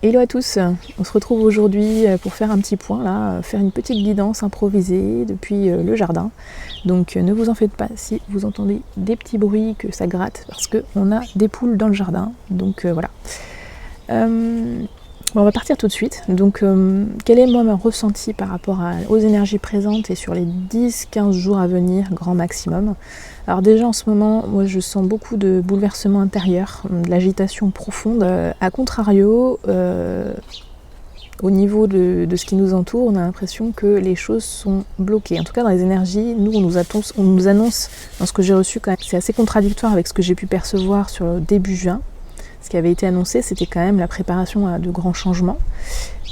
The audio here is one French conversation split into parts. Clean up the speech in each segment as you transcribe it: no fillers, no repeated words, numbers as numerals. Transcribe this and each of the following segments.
Hello à tous, on se retrouve aujourd'hui pour faire un petit point là, faire une petite guidance improvisée depuis le jardin. Donc ne vous en faites pas si vous entendez des petits bruits, que ça gratte, parce qu'on a des poules dans le jardin. Donc voilà. On va partir tout de suite. Donc quel est moi mon ressenti par rapport aux énergies présentes et sur les 10-15 jours à venir, grand maximum. Alors déjà en ce moment, moi je sens beaucoup de bouleversements intérieurs, de l'agitation profonde. A contrario, au niveau de ce qui nous entoure, on a l'impression que les choses sont bloquées. En tout cas dans les énergies, nous on nous annonce, dans ce que j'ai reçu quand même, c'est assez contradictoire avec ce que j'ai pu percevoir sur le début juin. Ce qui avait été annoncé, c'était quand même la préparation à de grands changements.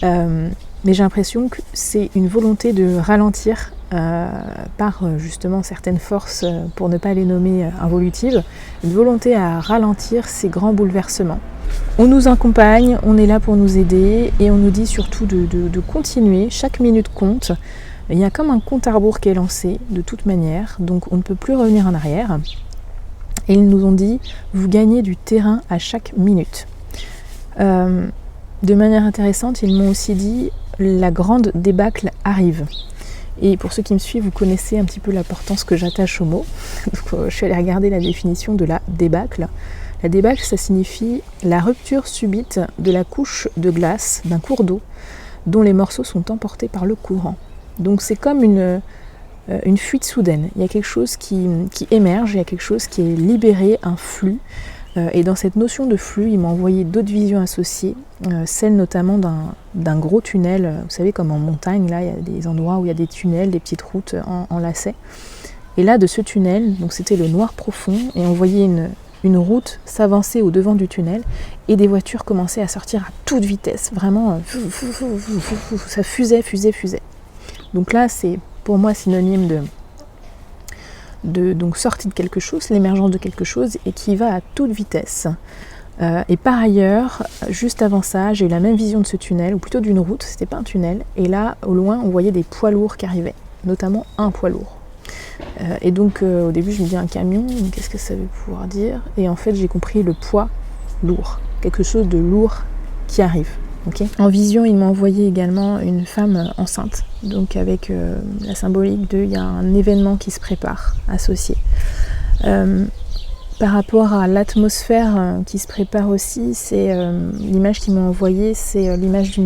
Mais j'ai l'impression que c'est une volonté de ralentir par justement certaines forces, pour ne pas les nommer involutives, une volonté à ralentir ces grands bouleversements. On nous accompagne, on est là pour nous aider et on nous dit surtout de continuer, chaque minute compte. Il y a comme un compte à rebours qui est lancé de toute manière, donc on ne peut plus revenir en arrière. Et ils nous ont dit, vous gagnez du terrain à chaque minute. De manière intéressante, ils m'ont aussi dit, la grande débâcle arrive. Et pour ceux qui me suivent, vous connaissez un petit peu l'importance que j'attache au mot. Donc, je suis allée regarder la définition de la débâcle. La débâcle, ça signifie la rupture subite de la couche de glace d'un cours d'eau dont les morceaux sont emportés par le courant. Donc c'est comme une fuite soudaine. Il y a quelque chose qui émerge, il y a quelque chose qui est libéré, un flux. Et dans cette notion de flux, il m'a envoyé d'autres visions associées, celle notamment d'un gros tunnel. Vous savez, comme en montagne, là, il y a des endroits où il y a des tunnels, des petites routes en lacets. Et là, de ce tunnel, donc c'était le noir profond, et on voyait une route s'avancer au devant du tunnel, et des voitures commençaient à sortir à toute vitesse. Vraiment, ça fusait. Donc là, c'est pour moi synonyme donc sortie de quelque chose, l'émergence de quelque chose et qui va à toute vitesse. Et par ailleurs, juste avant ça, j'ai eu la même vision de ce tunnel, ou plutôt d'une route, c'était pas un tunnel, et là, au loin, on voyait des poids lourds qui arrivaient, notamment un poids lourd. Et donc, au début, je me dis un camion, qu'est-ce que ça veut pouvoir dire ? Et en fait, j'ai compris le poids lourd, quelque chose de lourd qui arrive. Okay. En vision, il m'a envoyé également une femme enceinte, donc avec la symbolique il y a un événement qui se prépare, associé. Par rapport à l'atmosphère qui se prépare aussi, c'est l'image qu'ils m'ont envoyée, c'est l'image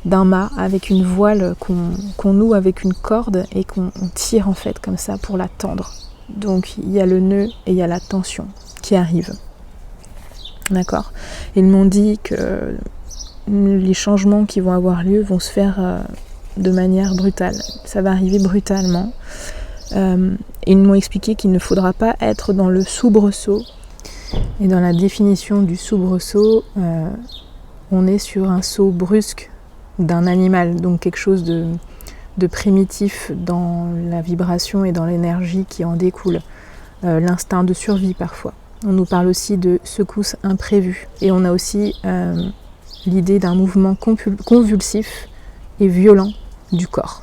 d'un mât avec une voile qu'on noue avec une corde et qu'on tire en fait comme ça pour la tendre. Donc il y a le nœud et il y a la tension qui arrive. D'accord ? Ils m'ont dit que les changements qui vont avoir lieu vont se faire de manière brutale. Ça va arriver brutalement. Ils m'ont expliqué qu'il ne faudra pas être dans le soubresaut. Et dans la définition du soubresaut, on est sur un saut brusque d'un animal, donc quelque chose de primitif dans la vibration et dans l'énergie qui en découle. L'instinct de survie parfois. On nous parle aussi de secousses imprévues. Et on a aussi l'idée d'un mouvement convulsif et violent du corps.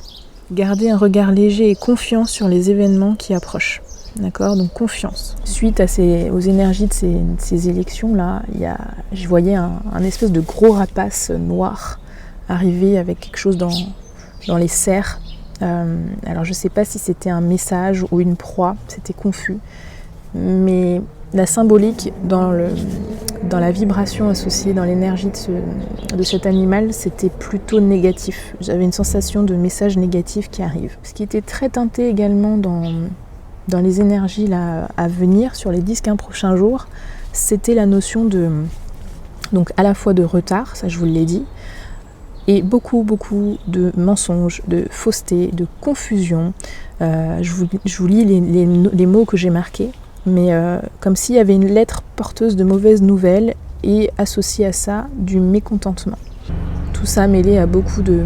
Garder un regard léger et confiant sur les événements qui approchent. D'accord ? Donc confiance. Suite aux énergies de ces élections-là, je voyais un espèce de gros rapace noir arriver avec quelque chose dans les serres. Alors je ne sais pas si c'était un message ou une proie, c'était confus. Mais la symbolique dans la vibration associée, dans l'énergie de cet animal, c'était plutôt négatif. J'avais une sensation de message négatif qui arrive. Ce qui était très teinté également dans les énergies là, à venir, sur les 10-15 prochains jours, c'était la notion donc à la fois de retard, ça je vous l'ai dit, et beaucoup de mensonges, de fausseté, de confusion. Je vous lis les mots que j'ai marqués. Mais comme s'il y avait une lettre porteuse de mauvaises nouvelles et associée à ça du mécontentement. Tout ça mêlé à beaucoup de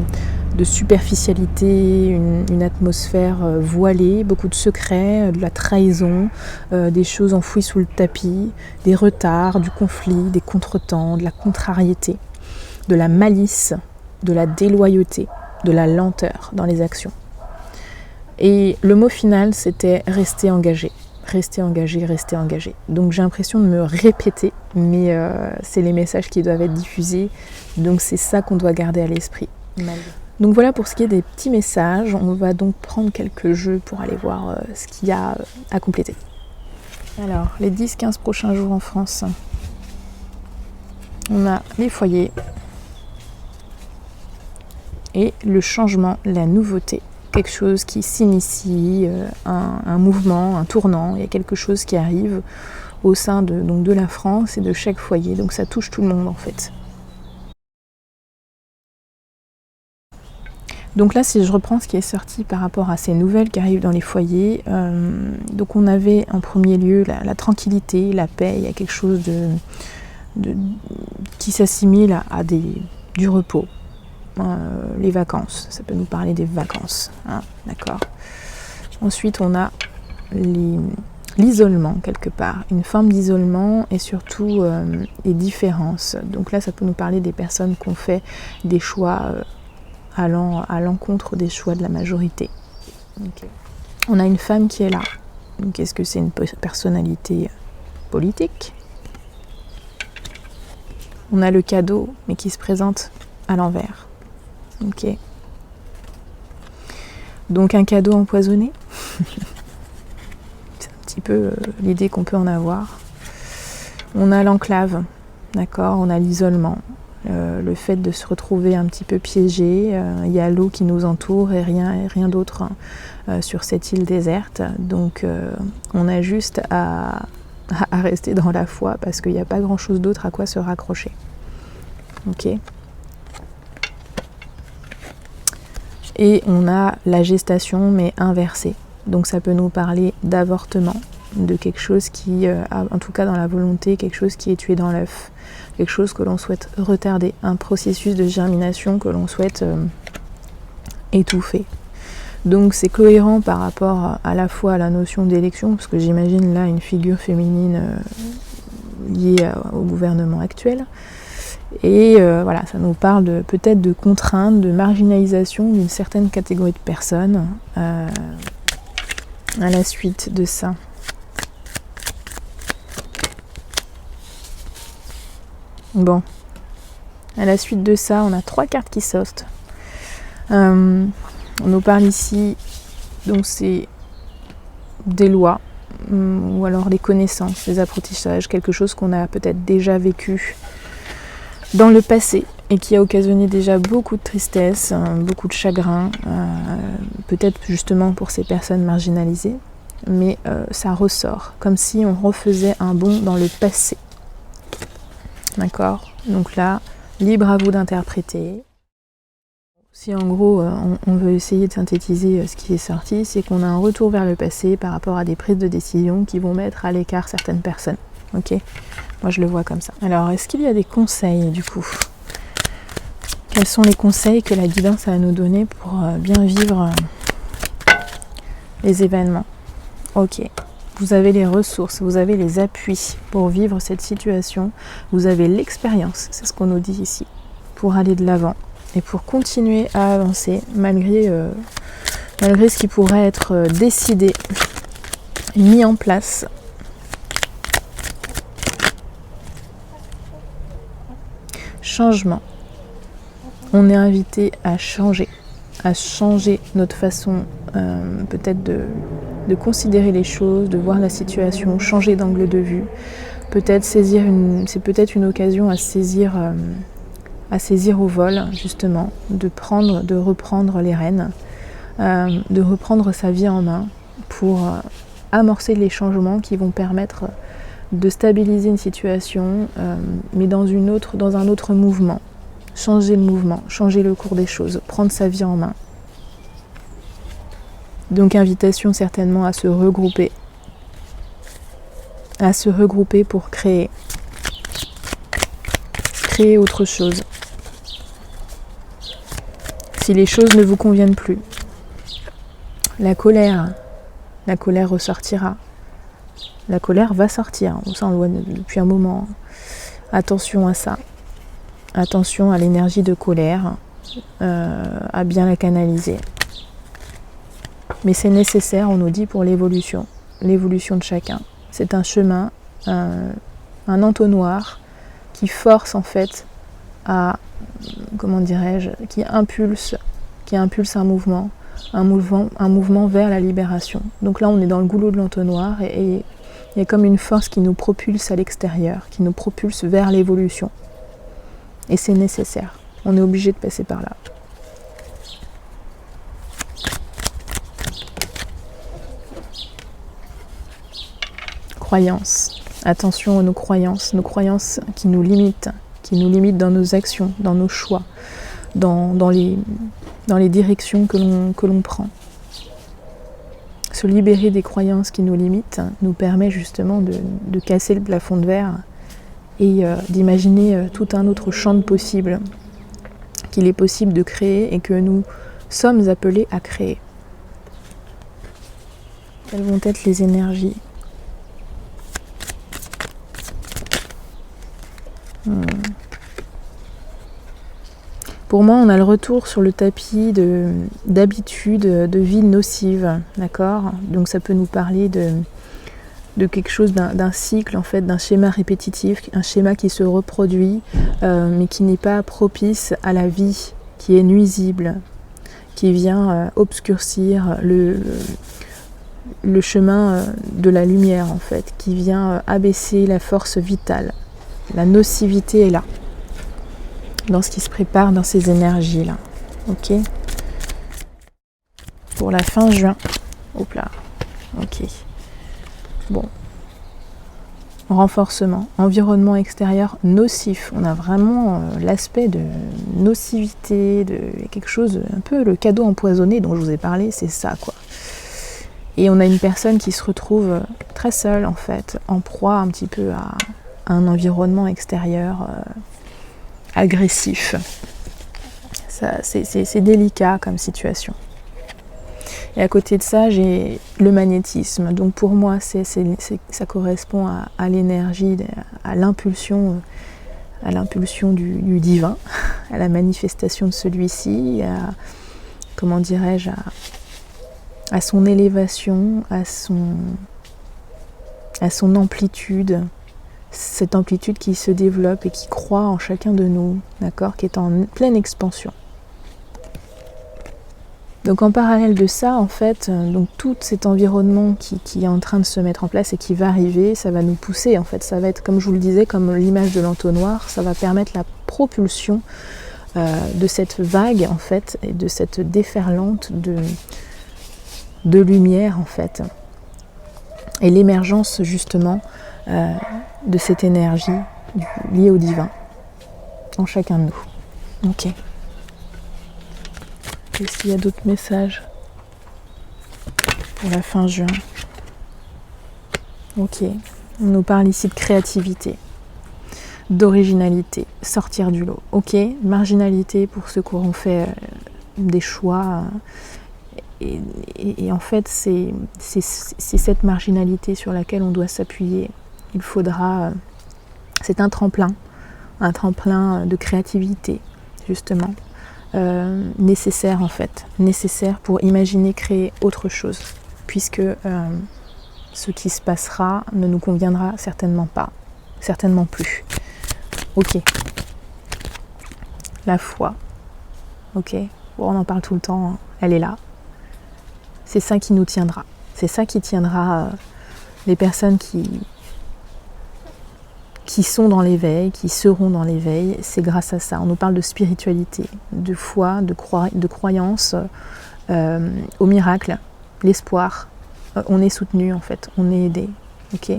superficialité, une atmosphère voilée, beaucoup de secrets, de la trahison, des choses enfouies sous le tapis, des retards, du conflit, des contretemps, de la contrariété, de la malice, de la déloyauté, de la lenteur dans les actions. Et le mot final, c'était rester engagé. restez engagé, restez engagé. Donc j'ai l'impression de me répéter, mais c'est les messages qui doivent être diffusés, donc c'est ça qu'on doit garder à l'esprit. Donc voilà pour ce qui est des petits messages, on va donc prendre quelques jeux pour aller voir ce qu'il y a à compléter. Alors, les 10-15 prochains jours en France, on a les foyers et le changement, la nouveauté. Quelque chose qui s'initie, un mouvement, un tournant, il y a quelque chose qui arrive au sein de la France et de chaque foyer, donc ça touche tout le monde en fait. Donc là, si je reprends ce qui est sorti par rapport à ces nouvelles qui arrivent dans les foyers, donc on avait en premier lieu la tranquillité, la paix, il y a quelque chose qui s'assimile à du repos. Les vacances, ça peut nous parler des vacances, hein, d'accord. Ensuite, on a l'isolement quelque part, une forme d'isolement et surtout les différences. Donc là, ça peut nous parler des personnes qui ont fait des choix allant à l'encontre des choix de la majorité. Okay. On a une femme qui est là. Donc, est-ce que c'est une personnalité politique? On a le cadeau, mais qui se présente à l'envers. Ok. Donc un cadeau empoisonné. C'est un petit peu l'idée qu'on peut en avoir. On a l'enclave, d'accord, on a l'isolement. Le fait de se retrouver un petit peu piégé, il y a l'eau qui nous entoure et rien d'autre sur cette île déserte. Donc on a juste à rester dans la foi parce qu'il n'y a pas grand chose d'autre à quoi se raccrocher. Ok. Et on a la gestation mais inversée. Donc ça peut nous parler d'avortement, de quelque chose qui, en tout cas dans la volonté, quelque chose qui est tué dans l'œuf, quelque chose que l'on souhaite retarder, un processus de germination que l'on souhaite étouffer. Donc c'est cohérent par rapport à la fois à la notion d'élection, parce que j'imagine là une figure féminine liée au gouvernement actuel. Et voilà, ça nous parle peut-être de contraintes, de marginalisation d'une certaine catégorie de personnes à la suite de ça. Bon, à la suite de ça, on a 3 cartes qui sortent. On nous parle ici, donc c'est des lois, ou alors des connaissances, des apprentissages, quelque chose qu'on a peut-être déjà vécu dans le passé et qui a occasionné déjà beaucoup de tristesse, beaucoup de chagrin, peut-être justement pour ces personnes marginalisées, mais ça ressort, comme si on refaisait un bond dans le passé. D'accord? Donc là, libre à vous d'interpréter. Si en gros on veut essayer de synthétiser ce qui est sorti, c'est qu'on a un retour vers le passé par rapport à des prises de décision qui vont mettre à l'écart certaines personnes. Ok? Moi je le vois comme ça. Alors est-ce qu'il y a des conseils du coup? Quels sont les conseils que la guidance a à nous donner pour bien vivre les événements? Ok. Vous avez les ressources, vous avez les appuis pour vivre cette situation, vous avez l'expérience, c'est ce qu'on nous dit ici, pour aller de l'avant et pour continuer à avancer malgré ce qui pourrait être décidé, mis en place. Changement. On est invité à changer notre façon peut-être de considérer les choses, de voir la situation, changer d'angle de vue, peut-être c'est peut-être une occasion à saisir au vol justement, de reprendre les rênes, de reprendre sa vie en main pour amorcer les changements qui vont permettre de stabiliser une situation, mais dans un autre mouvement. Changer le mouvement, changer le cours des choses, prendre sa vie en main. Donc invitation certainement à se regrouper pour créer autre chose. Si les choses ne vous conviennent plus, la colère ressortira. La colère va sortir, ça on le voit depuis un moment. Attention à ça. Attention à l'énergie de colère, à bien la canaliser. Mais c'est nécessaire, on nous dit, pour l'évolution. l'évolution de chacun. C'est un chemin, un entonnoir qui force en fait à, comment dirais-je, qui impulse un mouvement vers la libération. Donc là on est dans le goulot de l'entonnoir et il y a comme une force qui nous propulse à l'extérieur, qui nous propulse vers l'évolution. Et c'est nécessaire. On est obligé de passer par là. Croyances. Attention à nos croyances qui nous limitent dans nos actions, dans nos choix, dans les directions que l'on prend. Se libérer des croyances qui nous limitent nous permet justement de casser le plafond de verre et d'imaginer tout un autre champ de possibles qu'il est possible de créer et que nous sommes appelés à créer. Quelles vont être les énergies ? Pour moi, on a le retour sur le tapis d'habitudes, de vie nocive, d'accord ? Donc ça peut nous parler de quelque chose, d'un cycle, en fait, d'un schéma répétitif, un schéma qui se reproduit, mais qui n'est pas propice à la vie, qui est nuisible, qui vient obscurcir le chemin de la lumière, en fait, qui vient abaisser la force vitale. La nocivité est là, dans ce qui se prépare, dans ces énergies-là. Ok ? Pour la fin juin. Hop là. Ok. Bon. Renforcement. Environnement extérieur nocif. On a vraiment l'aspect de nocivité, de quelque chose, un peu le cadeau empoisonné dont je vous ai parlé, c'est ça, quoi. Et on a une personne qui se retrouve très seule, en fait, en proie un petit peu à un environnement extérieur agressif. C'est délicat comme situation. Et à côté de ça, j'ai le magnétisme. Donc pour moi, ça correspond à l'énergie, à l'impulsion du divin, à la manifestation de celui-ci, comment dirais-je, à son élévation, à son amplitude. Cette amplitude qui se développe et qui croît en chacun de nous, d'accord, qui est en pleine expansion. Donc en parallèle de ça, en fait, donc tout cet environnement qui est en train de se mettre en place et qui va arriver, ça va nous pousser, en fait, ça va être, comme je vous le disais, comme l'image de l'entonnoir, ça va permettre la propulsion de cette vague, en fait, et de cette déferlante de lumière, en fait, et l'émergence, justement, de cette énergie liée au divin en chacun de nous. Ok. Est-ce qu'il y a d'autres messages pour la fin juin? Ok. On nous parle ici de créativité, d'originalité, sortir du lot. Ok. Marginalité pour ceux qui auront fait des choix. Et en fait, c'est cette marginalité sur laquelle on doit s'appuyer. Il faudra, c'est un tremplin de créativité, justement, nécessaire en fait, nécessaire pour imaginer créer autre chose, puisque ce qui se passera ne nous conviendra certainement pas, certainement plus. Ok. La foi. Ok. Bon, on en parle tout le temps, hein. Elle est là. C'est ça qui nous tiendra. C'est ça qui tiendra les personnes qui sont dans l'éveil, qui seront dans l'éveil. C'est grâce à ça. On nous parle de spiritualité, de foi, de croyance au miracle, l'espoir. On est soutenu en fait, on est aidé. Ok ?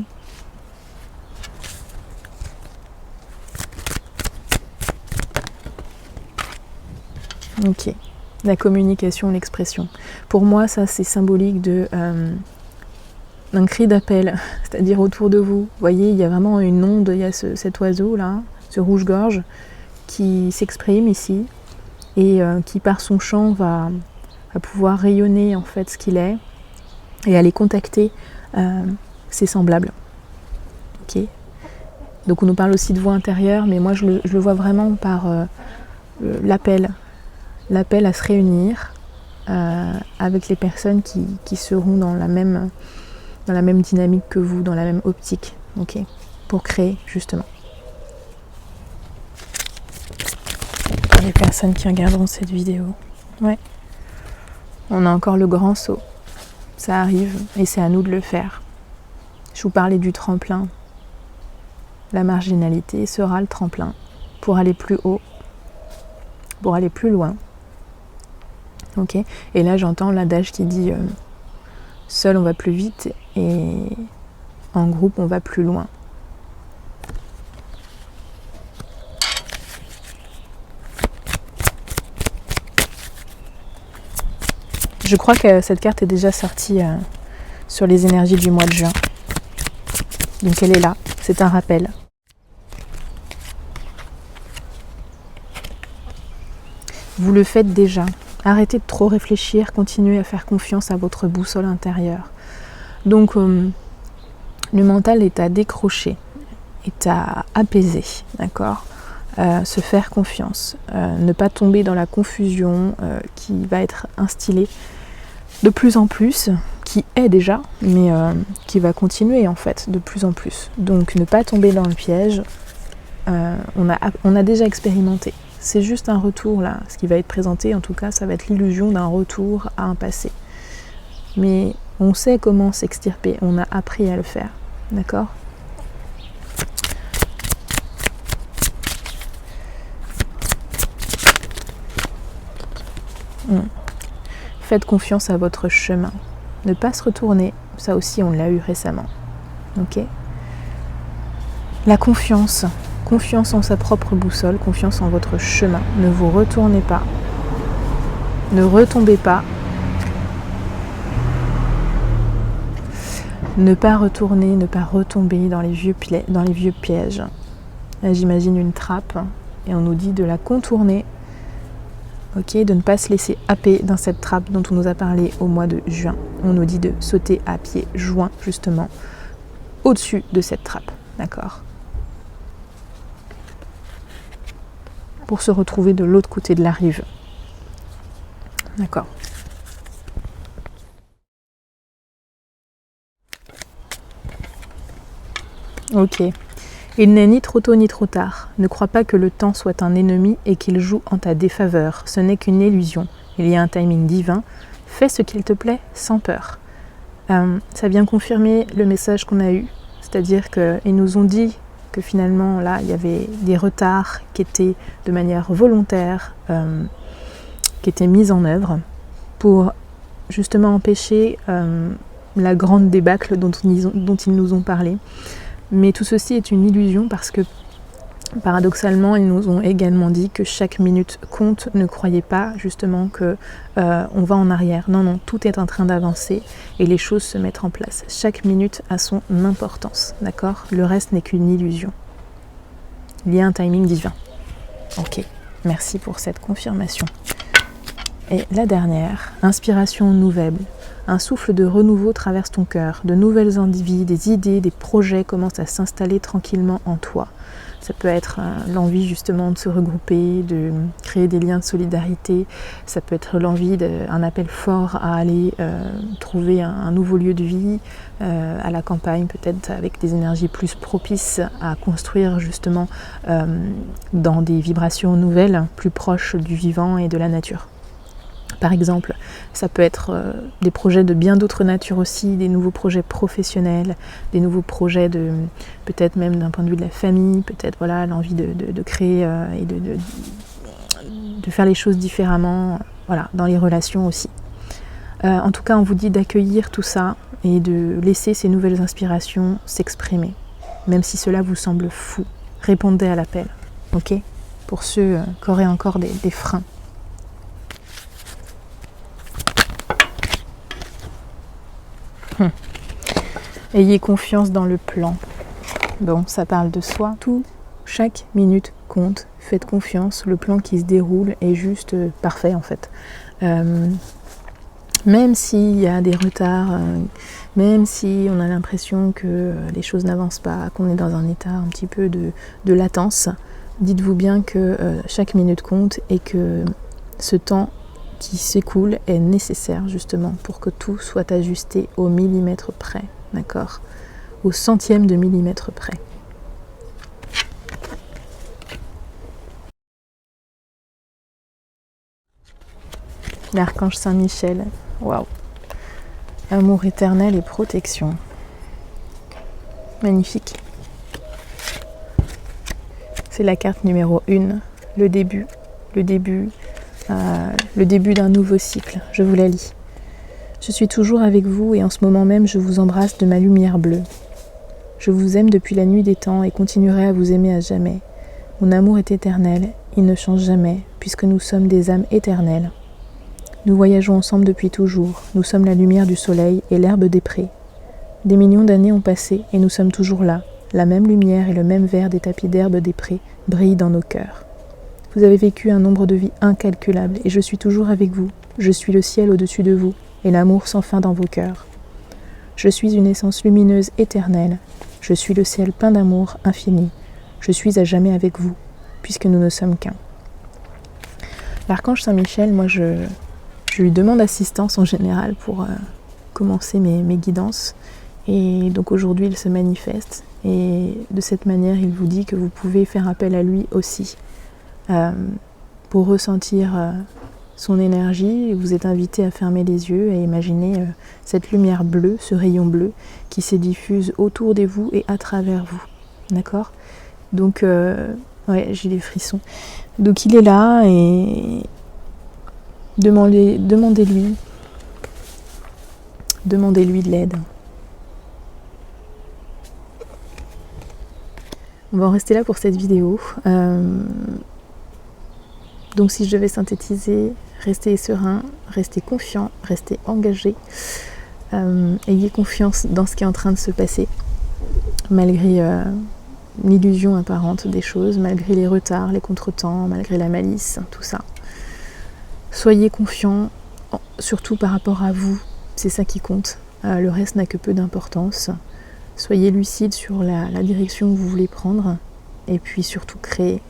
Ok. La communication, l'expression. Pour moi, ça c'est symbolique d'un cri d'appel, c'est-à-dire autour de vous. Vous voyez, il y a vraiment une onde, il y a cet oiseau là, ce rouge-gorge, qui s'exprime ici et qui par son chant va pouvoir rayonner en fait ce qu'il est et aller contacter ses semblables. Ok. Donc on nous parle aussi de voix intérieure, mais moi je le vois vraiment par l'appel à se réunir avec les personnes qui seront dans la même dans la même dynamique que vous, dans la même optique, ok, pour créer justement. Pour les personnes qui regarderont cette vidéo, ouais, on a encore le grand saut, ça arrive et c'est à nous de le faire. Je vous parlais du tremplin, la marginalité sera le tremplin pour aller plus haut, pour aller plus loin. Ok, et là j'entends l'adage qui dit seul on va plus vite et en groupe on va plus loin. Je crois que cette carte est déjà sortie sur les énergies du mois de juin. Donc elle est là, c'est un rappel. Vous le faites déjà. Arrêtez de trop réfléchir, continuez à faire confiance à votre boussole intérieure. Donc le mental est à décrocher, est à apaiser, d'accord ? Se faire confiance, ne pas tomber dans la confusion qui va être instillée de plus en plus, qui est déjà, mais qui va continuer en fait de plus en plus. Donc ne pas tomber dans le piège, on a déjà expérimenté. C'est juste un retour là, ce qui va être présenté en tout cas, ça va être l'illusion d'un retour à un passé. Mais on sait comment s'extirper, on a appris à le faire, d'accord ? Faites confiance à votre chemin. Ne pas se retourner, ça aussi on l'a eu récemment. Ok ? La confiance. Confiance en sa propre boussole, confiance en votre chemin. Ne vous retournez pas. Ne retombez pas. Ne pas retourner, ne pas retomber dans les vieux pièges. Là, j'imagine une trappe et on nous dit de la contourner. Ok, de ne pas se laisser happer dans cette trappe dont on nous a parlé au mois de juin. On nous dit de sauter à pieds joints justement au-dessus de cette trappe. D'accord ? Pour se retrouver de l'autre côté de la rive. D'accord. Ok. Il n'est ni trop tôt ni trop tard. Ne crois pas que le temps soit un ennemi et qu'il joue en ta défaveur. Ce n'est qu'une illusion. Il y a un timing divin. Fais ce qu'il te plaît sans peur. Ça vient confirmer le message qu'on a eu. C'est-à-dire qu'ils nous ont dit que finalement, là, il y avait des retards qui étaient de manière volontaire, qui étaient mis en œuvre pour justement empêcher la grande débâcle dont ils nous ont parlé. Mais tout ceci est une illusion parce que, paradoxalement, ils nous ont également dit que chaque minute compte. Ne croyez pas justement que on va en arrière. Non, non, tout est en train d'avancer et les choses se mettent en place. Chaque minute a son importance, d'accord ? Le reste n'est qu'une illusion. Il y a un timing divin. Ok, merci pour cette confirmation. Et la dernière, inspiration nouvelle. Un souffle de renouveau traverse ton cœur. De nouvelles envies, des idées, des projets commencent à s'installer tranquillement en toi. Ça peut être l'envie justement de se regrouper, de créer des liens de solidarité. Ça peut être l'envie d'un appel fort à aller trouver un nouveau lieu de vie à la campagne, peut-être avec des énergies plus propices à construire justement dans des vibrations nouvelles, plus proches du vivant et de la nature. Par exemple, ça peut être des projets de bien d'autres natures aussi, des nouveaux projets professionnels, des nouveaux projets de peut-être même d'un point de vue de la famille, peut-être voilà l'envie de créer et de faire les choses différemment, voilà, dans les relations aussi. En tout cas, on vous dit d'accueillir tout ça et de laisser ces nouvelles inspirations s'exprimer, même si cela vous semble fou. Répondez à l'appel, ok ? Pour ceux qui auraient encore des freins. Ayez confiance dans le plan. Bon, ça parle de soi. Chaque minute compte. Faites confiance. Le plan qui se déroule est juste parfait en fait. Même s'il y a des retards, même si on a l'impression que les choses n'avancent pas, qu'on est dans un état un petit peu de latence, dites-vous bien que chaque minute compte et que ce temps qui s'écoule est nécessaire justement pour que tout soit ajusté au millimètre près. d'accord? Au centième de millimètre près. L'archange Saint-Michel, waouh! Amour éternel et protection. Magnifique. C'est la carte numéro 1, le début d'un nouveau cycle. Je vous la lis. Je suis toujours avec vous et en ce moment même je vous embrasse de ma lumière bleue. Je vous aime depuis la nuit des temps et continuerai à vous aimer à jamais. Mon amour est éternel, il ne change jamais, puisque nous sommes des âmes éternelles. Nous voyageons ensemble depuis toujours, nous sommes la lumière du soleil et l'herbe des prés. Des millions d'années ont passé et nous sommes toujours là. La même lumière et le même vert des tapis d'herbe des prés brillent dans nos cœurs. Vous avez vécu un nombre de vies incalculable et je suis toujours avec vous. Je suis le ciel au-dessus de vous et l'amour sans fin dans vos cœurs. Je suis une essence lumineuse éternelle. Je suis le ciel plein d'amour infini. Je suis à jamais avec vous, puisque nous ne sommes qu'un. L'archange Saint-Michel, moi je lui demande assistance en général pour commencer mes guidances. Et donc aujourd'hui il se manifeste et de cette manière il vous dit que vous pouvez faire appel à lui aussi pour ressentir son énergie. Vous êtes invité à fermer les yeux et imaginer cette lumière bleue, ce rayon bleu qui se diffuse autour de vous et à travers vous, d'accord? Donc ouais, j'ai des frissons. Donc il est là et demandez-lui de l'aide. On va en rester là pour cette vidéo. Donc si je devais synthétiser, restez serein, restez confiant, restez engagé. Ayez confiance dans ce qui est en train de se passer, malgré l'illusion apparente des choses, malgré les retards, les contretemps, malgré la malice, tout ça. Soyez confiant, surtout par rapport à vous, c'est ça qui compte. Le reste n'a que peu d'importance. Soyez lucide sur la direction que vous voulez prendre et puis surtout créez,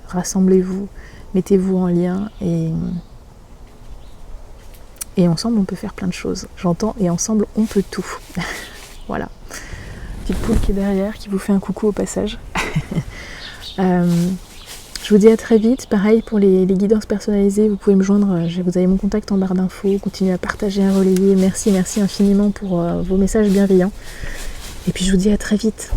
rassemblez-vous, mettez-vous en lien et ensemble on peut faire plein de choses. J'entends et ensemble on peut tout. Voilà. Petite poule qui est derrière, qui vous fait un coucou au passage. Je vous dis à très vite. Pareil pour les guidances personnalisées, vous pouvez me joindre, vous avez mon contact en barre d'infos, continuez à partager, à relayer. Merci infiniment pour vos messages bienveillants. Et puis je vous dis à très vite.